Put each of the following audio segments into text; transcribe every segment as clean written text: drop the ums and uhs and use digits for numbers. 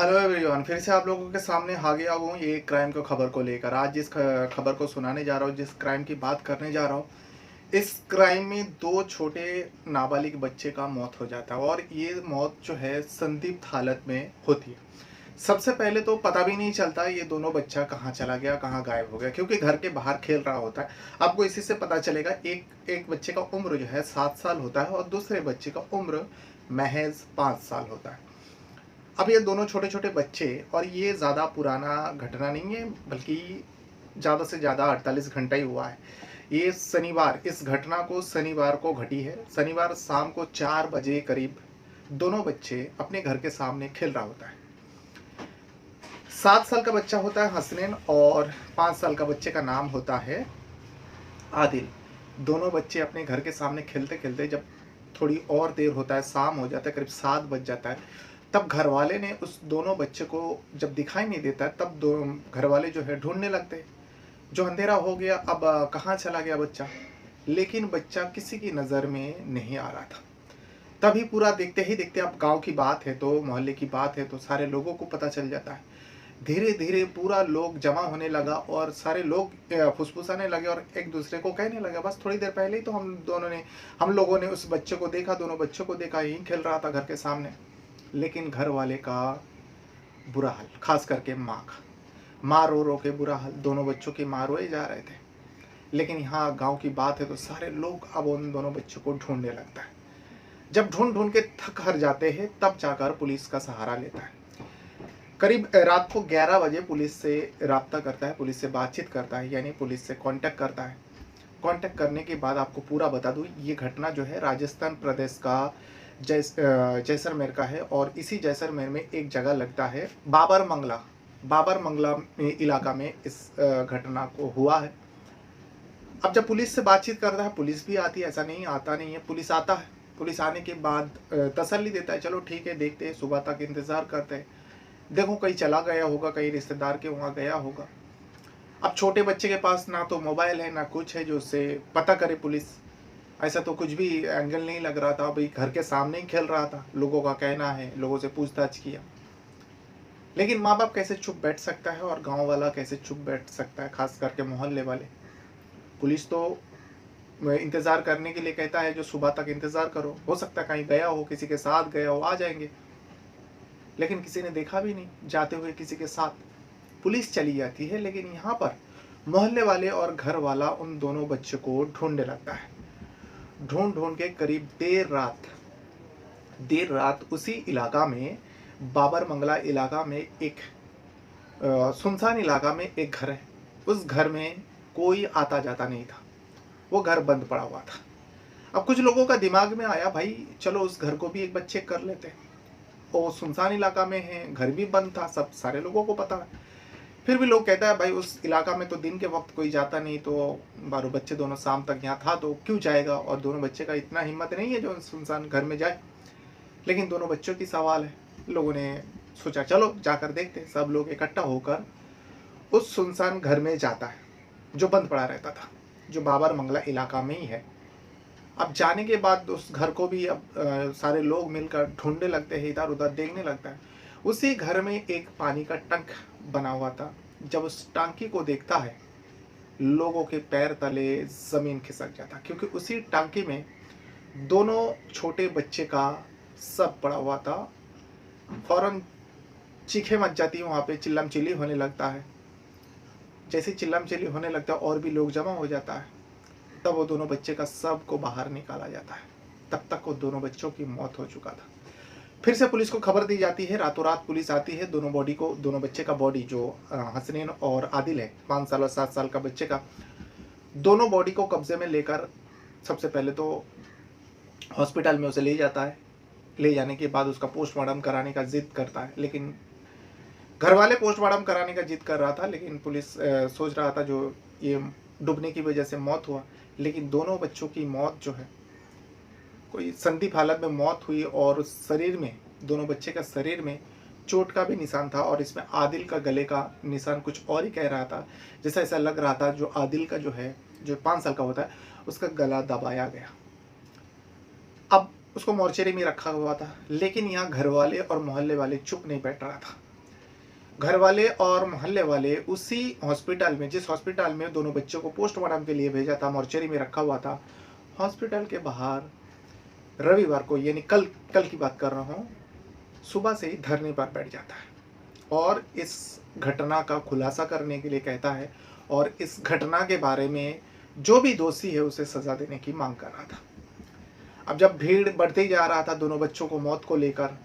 Hello everyone, फिर से आप लोगों के सामने आ गया हूँ ये क्राइम की खबर को लेकर। आज जिस खबर को सुनाने जा रहा हूँ, जिस क्राइम की बात करने जा रहा हूँ, इस क्राइम में दो छोटे नाबालिग बच्चे का मौत हो जाता है और ये मौत जो है संदिग्ध हालत में होती है। सबसे पहले तो पता भी नहीं चलता ये दोनों बच्चा कहाँ चला गया, कहाँ गायब हो गया, क्योंकि घर के बाहर खेल रहा होता है। आपको इसी से पता चलेगा। एक एक बच्चे का उम्र जो है 7 साल होता है और दूसरे बच्चे का उम्र महज 5 साल होता है। अब ये दोनों छोटे छोटे बच्चे, और ये ज़्यादा पुराना घटना नहीं है, बल्कि ज़्यादा से ज़्यादा 48 घंटा ही हुआ है। ये शनिवार, इस घटना को शनिवार को घटी है। शनिवार शाम को 4 बजे करीब दोनों बच्चे अपने घर के सामने खेल रहा होता है। 7 साल का बच्चा होता है हसनैन और 5 साल का बच्चे का नाम होता है आदिल। दोनों बच्चे अपने घर के सामने खेलते खेलते जब थोड़ी और देर होता है, शाम हो जाता है, करीब 7 बज जाता है, तब घर वाले ने उस दोनों बच्चे को जब दिखाई नहीं देता है, तब दो घर वाले जो है ढूंढने लगते हैं। जो अंधेरा हो गया, अब कहाँ चला गया बच्चा, लेकिन बच्चा किसी की नज़र में नहीं आ रहा था। तभी पूरा देखते ही देखते, अब गांव की बात है तो, मोहल्ले की बात है तो सारे लोगों को पता चल जाता है। धीरे धीरे पूरा लोग जमा होने लगा और सारे लोग फुसफुसाने लगे और एक दूसरे को कहने लगे, बस थोड़ी देर पहले ही तो हम लोगों ने उस बच्चे को देखा, दोनों बच्चों को देखा, यहीं खेल रहा था घर के सामने। लेकिन घर वाले का बुरा हाल, खास करके माँ का। माँ रो रो के बुरा हाल, दोनों बच्चों की माँ रोए जा रहे थे। लेकिन यहाँ गांव की बात है तो सारे लोग अब उन दोनों बच्चों को ढूंढने लगता है। जब ढूंढ ढूंढ के थक हार जाते हैं, तब जाकर पुलिस का सहारा लेता है। करीब रात को 11 बजे पुलिस से राब्ता करता है, पुलिस से बातचीत करता है, यानी पुलिस से कांटेक्ट करता है। कांटेक्ट करने के बाद आपको पूरा बता दूं, ये घटना जो है राजस्थान प्रदेश का जैसलमेर का है और इसी जैसलमेर में एक जगह लगता है बाबर मंगला इलाका में इस घटना को हुआ है। अब जब पुलिस से बातचीत करता है, पुलिस भी आती है, ऐसा नहीं आता नहीं है, पुलिस आता है। पुलिस आने के बाद तसल्ली देता है, चलो ठीक है, देखते हैं, सुबह तक इंतज़ार करते हैं, देखो कहीं चला गया होगा, कहीं रिश्तेदार के वहाँ गया होगा। अब छोटे बच्चे के पास ना तो मोबाइल है ना कुछ है जो उससे पता करे पुलिस। ऐसा तो कुछ भी एंगल नहीं लग रहा था, भाई घर के सामने ही खेल रहा था, लोगों का कहना है, लोगों से पूछताछ किया। लेकिन माँ बाप कैसे चुप बैठ सकता है और गांव वाला कैसे चुप बैठ सकता है, खास करके मोहल्ले वाले। पुलिस तो इंतज़ार करने के लिए कहता है, जो सुबह तक इंतज़ार करो, हो सकता है कहीं गया हो, किसी के साथ गया हो, आ जाएंगे। लेकिन किसी ने देखा भी नहीं जाते हुए किसी के साथ। पुलिस चली जाती है, लेकिन यहाँ पर मोहल्ले वाले और घर वाला उन दोनों बच्चों को ढूंढने लगता है। ढूंढ ढूंढ के करीब देर रात उसी इलाका में, बाबर मंगला इलाका में, एक सुनसान इलाका में एक घर है। उस घर में कोई आता जाता नहीं था, वो घर बंद पड़ा हुआ था। अब कुछ लोगों का दिमाग में आया, भाई चलो उस घर को भी एक बार चेक कर लेते हैं। और सुनसान इलाका में है, घर भी बंद था, सब सारे लोगों को पता है। फिर भी लोग कहता है, भाई उस इलाका में तो दिन के वक्त कोई जाता नहीं, तो बारो बच्चे दोनों शाम तक यहाँ था तो क्यों जाएगा, और दोनों बच्चे का इतना हिम्मत नहीं है जो सुनसान घर में जाए। लेकिन दोनों बच्चों की सवाल है, लोगों ने सोचा चलो जाकर देखते। सब लोग इकट्ठा होकर उस सुनसान घर में जाता है, जो बंद पड़ा रहता था, जो बाबर मंगला इलाका में ही है। अब जाने के बाद उस घर को भी अब सारे लोग मिलकर ढूंढने लगते हैं, इधर उधर देखने लगता है। उसी घर में एक पानी का टंक बना हुआ था। जब उस टांकी को देखता है, लोगों के पैर तले जमीन खिसक जाता, क्योंकि उसी टांकी में दोनों छोटे बच्चे का सब पड़ा हुआ था। फौरन चीखें मच जाती है, वहाँ पे चिल्लम चिल्ली होने लगता है। जैसे चिल्लम चिल्ली होने लगता है और भी लोग जमा हो जाता है, तब वो दोनों बच्चे का सब को बाहर निकाला जाता है। तब तक वो दोनों बच्चों की मौत हो चुका था। फिर से पुलिस को खबर दी जाती है, रातों रात पुलिस आती है, दोनों बच्चे का बॉडी, जो हसनैन और आदिल है, 5 साल और 7 साल का बच्चे का, दोनों बॉडी को कब्जे में लेकर सबसे पहले तो हॉस्पिटल में उसे ले जाता है। ले जाने के बाद उसका पोस्टमार्टम कराने का जिद करता है, लेकिन घर वाले पोस्टमार्टम कराने का जिद कर रहा था, लेकिन पुलिस सोच रहा था जो ये डूबने की वजह से मौत हुआ। लेकिन दोनों बच्चों की मौत जो है, कोई संदिग्ध हालत में मौत हुई, और उस शरीर में, दोनों बच्चे का शरीर में चोट का भी निशान था, और इसमें आदिल का गले का निशान कुछ और ही कह रहा था। जैसा ऐसा लग रहा था जो आदिल का जो है, जो 5 साल का होता है, उसका गला दबाया गया। अब उसको मोर्चरी में रखा हुआ था। लेकिन यहाँ घर वाले और मोहल्ले वाले चुप नहीं बैठ रहा था। घर वाले और मोहल्ले वाले उसी हॉस्पिटल में, जिस हॉस्पिटल में दोनों बच्चों को पोस्टमार्टम के लिए भेजा था, मॉर्चरी में रखा हुआ था, हॉस्पिटल के बाहर रविवार को, यानी कल कल की बात कर रहा हूँ, सुबह से ही धरने पर बैठ जाता है और इस घटना का खुलासा करने के लिए कहता है और इस घटना के बारे में जो भी दोषी है उसे सज़ा देने की मांग कर रहा था। अब जब भीड़ बढ़ते ही जा रहा था दोनों बच्चों को मौत को लेकर,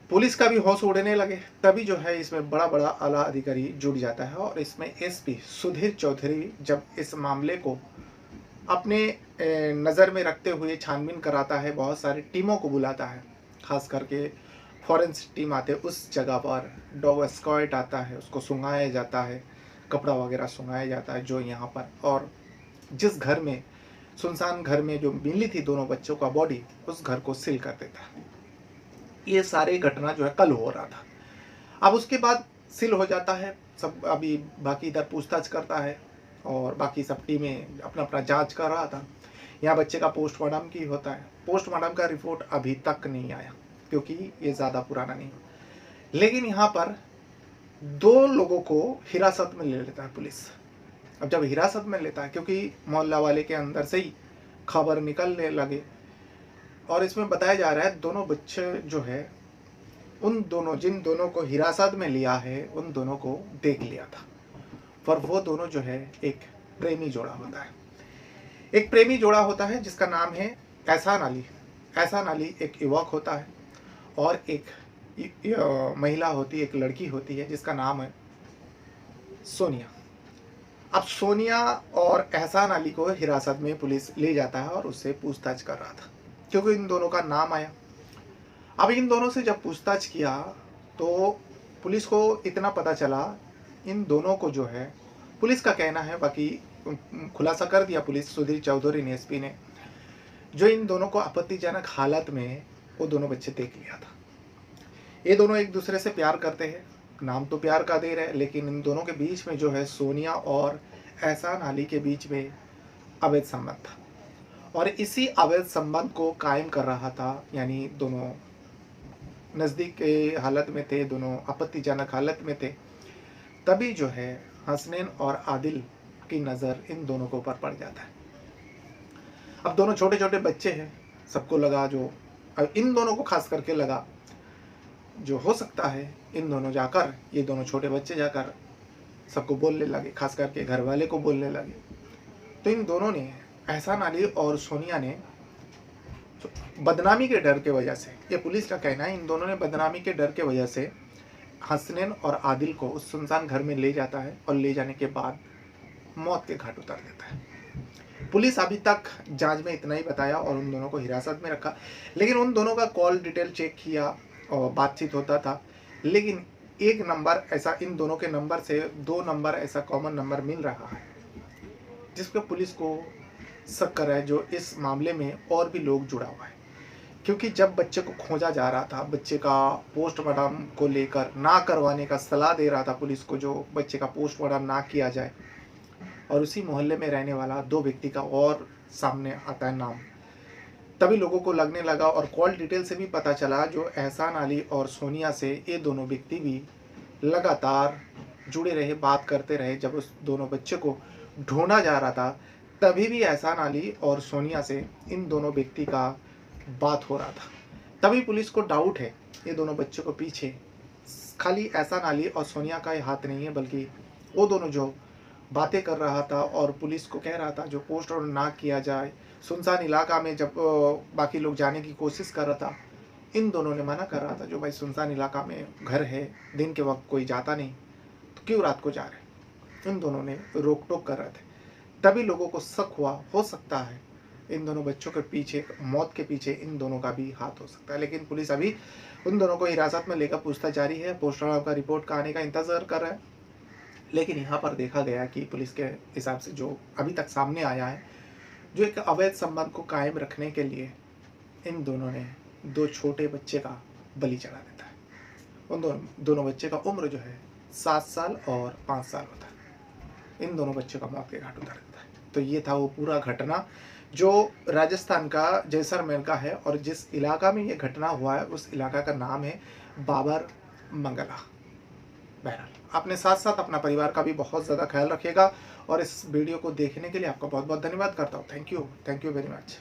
पुलिस का भी होश उड़ने लगे, तभी जो है इसमें बड़ा बड़ा आला अधिकारी जुड़ जाता है और इसमें एसपी सुधीर चौधरी जब इस मामले को अपने नज़र में रखते हुए छानबीन कराता है, बहुत सारी टीमों को बुलाता है, खास करके फॉरेंसिक टीम आते हैं उस जगह पर, डॉग स्क्वाड आता है, उसको सुंघाया जाता है, कपड़ा वगैरह सुंघाया जाता है जो यहाँ पर, और जिस घर में, सुनसान घर में जो मिली थी दोनों बच्चों का बॉडी, उस घर को सील कर देता है। ये सारी घटना जो है कल हो रहा था। अब उसके बाद सील हो जाता है सब, अभी बाकी इधर पूछताछ करता है और बाकी सब टीमें अपना अपना जांच कर रहा था। यहाँ बच्चे का पोस्टमार्टम की होता है, पोस्टमार्टम का रिपोर्ट अभी तक नहीं आया क्योंकि ये ज़्यादा पुराना नहीं, लेकिन यहाँ पर 2 लोगों को हिरासत में ले लेता है पुलिस। अब जब हिरासत में लेता है, क्योंकि मोहल्ला वाले के अंदर से ही खबर निकलने लगे और इसमें बताया जा रहा है दोनों बच्चे जो है, उन दोनों, जिन दोनों को हिरासत में लिया है, उन दोनों को देख लिया था, पर वो दोनों जो है एक प्रेमी जोड़ा होता है। एक प्रेमी जोड़ा होता है जिसका नाम है एहसान अली। एहसान अली एक युवक होता है और एक महिला होती है, एक लड़की होती है जिसका नाम है सोनिया। अब सोनिया और एहसान अली को हिरासत में पुलिस ले जाता है और उससे पूछताछ कर रहा था क्योंकि इन दोनों का नाम आया। अब इन दोनों से जब पूछताछ किया तो पुलिस को इतना पता चला, इन दोनों को जो है, पुलिस का कहना है, बाकी खुलासा कर दिया पुलिस, सुधीर चौधरी ने, एसपी ने, जो इन दोनों को आपत्तिजनक हालत में वो दोनों बच्चे देख लिया था। ये दोनों एक दूसरे से प्यार करते हैं, नाम तो प्यार का दे रहे, लेकिन इन दोनों के बीच में जो है सोनिया और एहसान अली के बीच में अवैध संबंध था और इसी अवैध संबंध को कायम कर रहा था, यानी दोनों नज़दीक के हालत में थे, दोनों आपत्तिजनक हालत में थे, तभी जो है हसनैन और आदिल की नज़र इन दोनों के ऊपर पड़ जाता है। अब दोनों छोटे छोटे बच्चे हैं, सबको लगा, जो अब इन दोनों को खास करके लगा, जो हो सकता है इन दोनों जाकर, ये दोनों छोटे बच्चे जाकर सबको बोलने लगे, खास करके घर वाले को बोलने लगे। तो इन दोनों ने, एहसान अली और सोनिया ने, बदनामी के डर के वजह से, ये पुलिस का कहना है, इन दोनों ने बदनामी के डर के वजह से हसनैन और आदिल को उस सुनसान घर में ले जाता है और ले जाने के बाद मौत के घाट उतार देता है। पुलिस अभी तक जांच में इतना ही बताया और उन दोनों को हिरासत में रखा, लेकिन उन दोनों का कॉल डिटेल चेक किया और बातचीत होता था, लेकिन एक नंबर ऐसा, इन दोनों के नंबर से 2 नंबर ऐसा कॉमन नंबर मिल रहा है जिस पर पुलिस को शक कर रहा है, जो इस मामले में और भी लोग जुड़ा हुआ है। क्योंकि जब बच्चे को खोजा जा रहा था, बच्चे का पोस्टमार्टम को लेकर ना करवाने का सलाह दे रहा था पुलिस को, जो बच्चे का पोस्टमार्टम ना किया जाए, और उसी मोहल्ले में रहने वाला 2 व्यक्ति का और सामने आता है नाम, तभी लोगों को लगने लगा और कॉल डिटेल से भी पता चला, जो एहसान अली और सोनिया से ये दोनों व्यक्ति भी लगातार जुड़े रहे, बात करते रहे। जब उस दोनों बच्चे को ढूंढा जा रहा था तभी भी एहसान अली और सोनिया से इन दोनों व्यक्ति का बात हो रहा था। तभी पुलिस को डाउट है ये दोनों बच्चों को पीछे खाली एहसान अली और सोनिया का ही हाथ नहीं है, बल्कि वो दोनों जो बातें कर रहा था और पुलिस को कह रहा था जो पोस्टर ना किया जाए, सुनसान इलाका में जब बाकी लोग जाने की कोशिश कर रहा था, इन दोनों ने मना कर रहा था, जो भाई सुनसान इलाका में घर है, दिन के वक्त कोई जाता नहीं, तो क्यों रात को जा रहे, इन दोनों ने रोक टोक कर रहे थे। तभी लोगों को शक हुआ, हो सकता है इन दोनों बच्चों के पीछे, मौत के पीछे इन दोनों का भी हाथ हो सकता है। लेकिन पुलिस अभी उन दोनों को हिरासत में लेकर पूछताछ जारी है, पोस्टमार्टम का रिपोर्ट का आने का इंतजार कर रहा है। लेकिन यहाँ पर देखा गया कि पुलिस के हिसाब से जो अभी तक सामने आया है, जो एक अवैध संबंध को कायम रखने के लिए इन दोनों ने 2 छोटे बच्चे का बलि चढ़ा देता है। उन दोनों बच्चे का उम्र जो है 7 साल और 5 साल होता है। इन दोनों बच्चों का मौत के घाट उतार देता है। तो ये था वो पूरा घटना जो राजस्थान का जैसलमेर का है, और जिस इलाका में ये घटना हुआ है उस इलाका का नाम है बाबर मंगला। बहरहाल अपने साथ साथ अपना परिवार का भी बहुत ज़्यादा ख्याल रखिएगा और इस वीडियो को देखने के लिए आपका बहुत बहुत धन्यवाद करता हूँ। Thank you very much.